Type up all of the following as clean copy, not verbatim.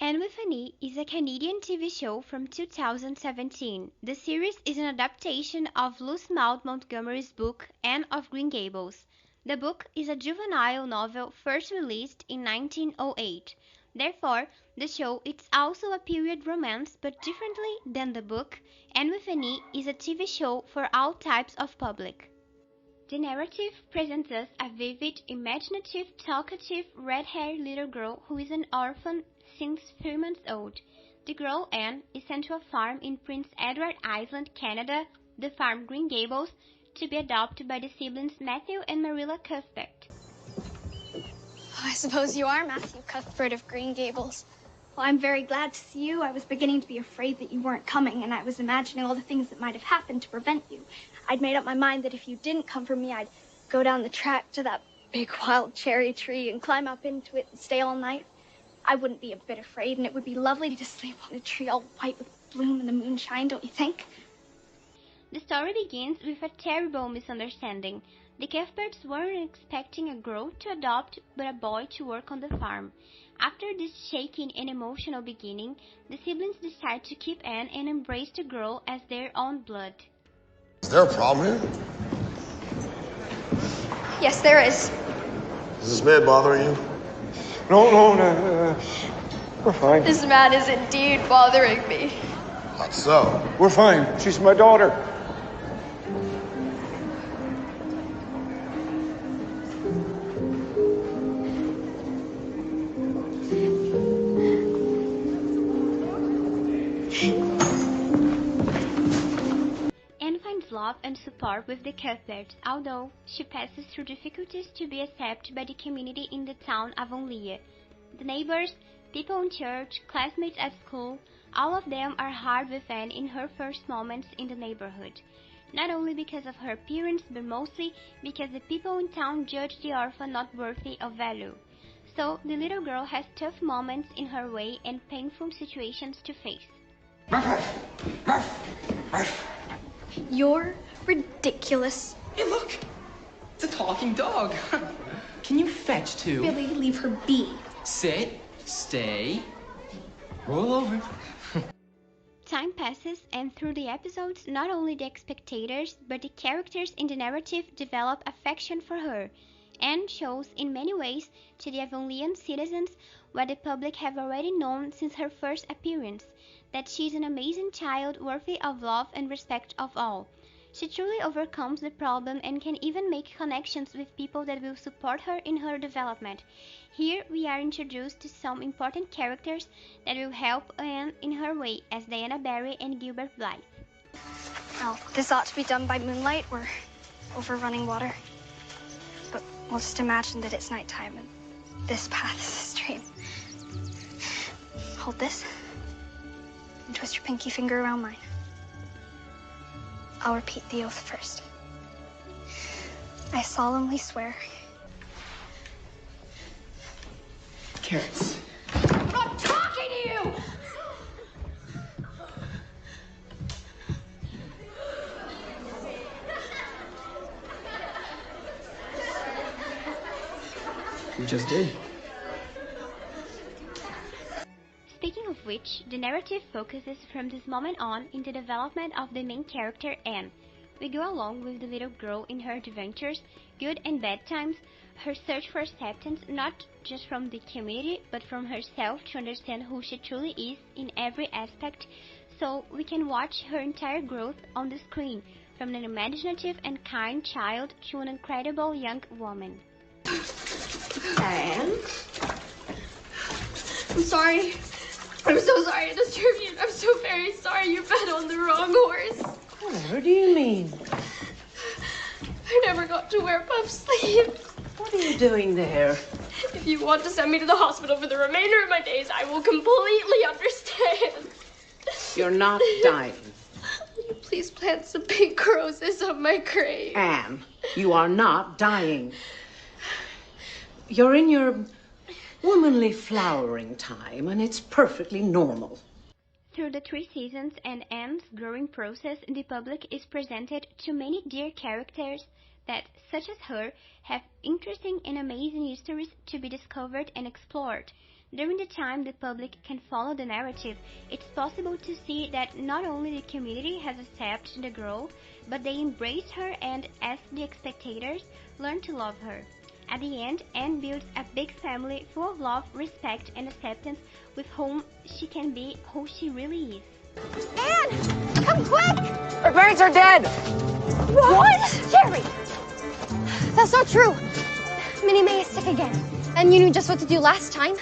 And with an E is a Canadian TV show from 2017. The series is an adaptation of Luce Maud Montgomery's book Anne of Green Gables. The book is a juvenile novel first released in 1908. Therefore, the show is also a period romance, but differently than the book, Anne with an E is a TV show for all types of public. The narrative presents us a vivid, imaginative, talkative, red-haired little girl who is an orphan since 3 months old. The girl, Anne, is sent to a farm in Prince Edward Island, Canada, the farm Green Gables, to be adopted by the siblings Matthew and Marilla Cuthbert. I suppose you are Matthew Cuthbert of Green Gables. Well, I'm very glad to see you. I was beginning to be afraid that you weren't coming, and I was imagining all the things that might have happened to prevent you. I'd made up my mind that if you didn't come for me, I'd go down the track to that big wild cherry tree and climb up into it and stay all night. I wouldn't be a bit afraid, and it would be lovely to sleep on a tree all white with bloom in the moonshine, don't you think? The story begins with a terrible misunderstanding. The Cuthberts weren't expecting a girl to adopt, but a boy to work on the farm. After this shaking and emotional beginning, the siblings decide to keep Anne and embrace the girl as their own blood. Is there a problem here? Yes, there is. Is this man bothering you? No. We're fine. This man is indeed bothering me. Not so. We're fine. She's my daughter. Anne finds love and support with the Cuthberts, although she passes through difficulties to be accepted by the community in the town of Avonlea. The neighbors, people in church, classmates at school, all of them are hard with Anne in her first moments in the neighborhood. Not only because of her appearance, but mostly because the people in town judge the orphan not worthy of value. So the little girl has tough moments in her way and painful situations to face. You're ridiculous. Hey, look! It's a talking dog. Can you fetch too? Billy, leave her be. Sit, stay, roll over. Time passes, and through the episodes, not only the spectators, but the characters in the narrative develop affection for her. Anne shows in many ways to the Avonlean citizens what the public have already known since her first appearance, that she is an amazing child worthy of love and respect of all. She truly overcomes the problem and can even make connections with people that will support her in her development. Here we are introduced to some important characters that will help Anne in her way, as Diana Barry and Gilbert Blythe. Well, this ought to be done by moonlight or over running water. But we'll just imagine that it's nighttime and this path is a stream. Hold this and twist your pinky finger around mine. I'll repeat the oath first. I solemnly swear. Carrots. I'm not talking to you! You just did. Speaking of which, the narrative focuses from this moment on in the development of the main character Anne. We go along with the little girl in her adventures, good and bad times, her search for acceptance not just from the community but from herself to understand who she truly is in every aspect, so we can watch her entire growth on the screen, from an imaginative and kind child to an incredible young woman. Anne? I'm sorry. I'm so sorry to disturb you. I'm so very sorry you bet on the wrong horse. What do you mean? I never got to wear puff sleeves. What are you doing there? If you want to send me to the hospital for the remainder of my days, I will completely understand. You're not dying. Will you please plant some pink roses on my grave? Anne, you are not dying. You're in your womanly flowering time, and it's perfectly normal. Through the 3 seasons and Anne's growing process, the public is presented to many dear characters that, such as her, have interesting and amazing histories to be discovered and explored. During the time the public can follow the narrative, it's possible to see that not only the community has accepted the girl, but they embrace her and, as the spectators, learn to love her. At the end, Anne builds a big family full of love, respect, and acceptance with whom she can be who she really is. Anne! Come quick! Our parents are dead! What? Jerry! That's not true. Minnie May is sick again. And you knew just what to do last time.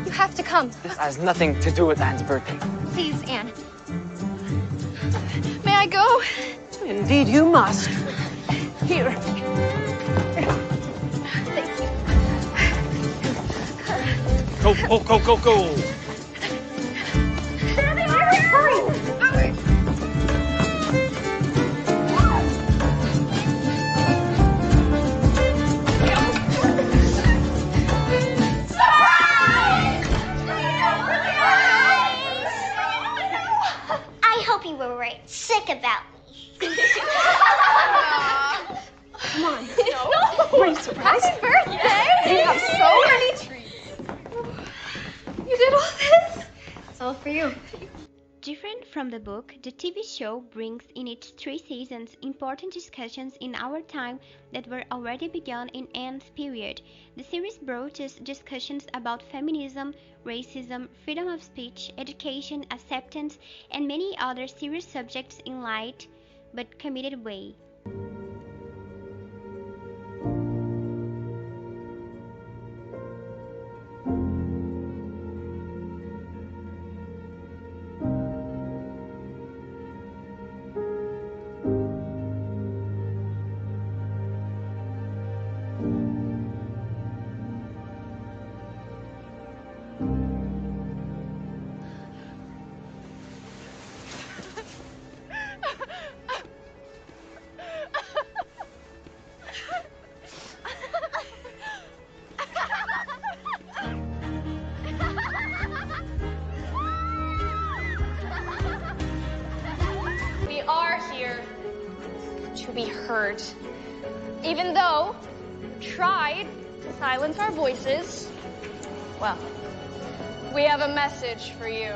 You have to come. This has nothing to do with Anne's birthday. Please, Anne. May I go? Indeed, you must. Here. Thank you. Go! There they are! Hurry! I hope you were right. Sick about me. Come on. No. Were you surprised? Happy birthday! We have so many treats. You did all this? It's all for you. Different from the book, the TV show brings in its 3 seasons important discussions in our time that were already begun in Anne's period. The series brought us discussions about feminism, racism, freedom of speech, education, acceptance, and many other serious subjects in light but committed way. We are here to be heard. Even though you tried to silence our voices, well, we have a message for you.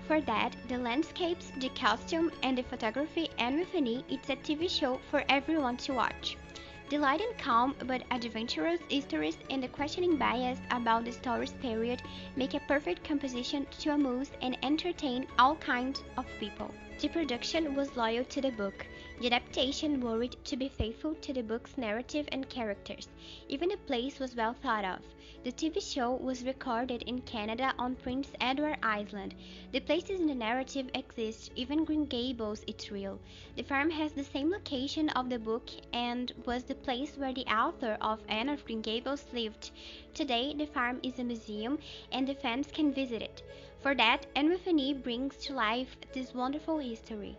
For that, the landscapes, the costume, and the photography, and with an E, it's a TV show for everyone to watch. The light and calm but adventurous histories and the questioning bias about the story's period make a perfect composition to amuse and entertain all kinds of people. The production was loyal to the book. The adaptation worried to be faithful to the book's narrative and characters. Even the place was well thought of. The TV show was recorded in Canada on Prince Edward Island. The places in the narrative exist, even Green Gables is real. The farm has the same location of the book and was the place where the author of Anne of Green Gables lived. Today, the farm is a museum and the fans can visit it. For that, Anne with an E brings to life this wonderful history.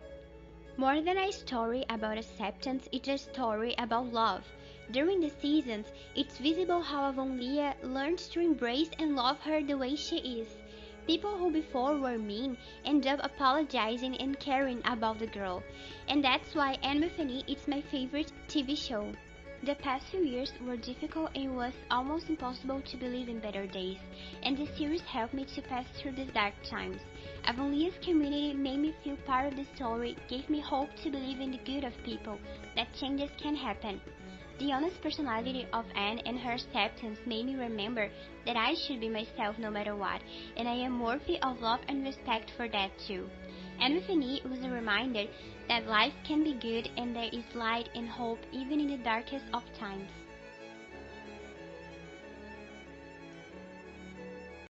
More than a story about acceptance, it's a story about love. During the seasons, it's visible how Avonlea learns to embrace and love her the way she is. People who before were mean end up apologizing and caring about the girl. And that's why Anne with an E is my favorite TV show. The past few years were difficult and it was almost impossible to believe in better days, and this series helped me to pass through these dark times. Avonlea's community made me feel part of the story, gave me hope to believe in the good of people, that changes can happen. The honest personality of Anne and her acceptance made me remember that I should be myself no matter what, and I am worthy of love and respect for that too. And with an E was a reminder that life can be good and there is light and hope even in the darkest of times.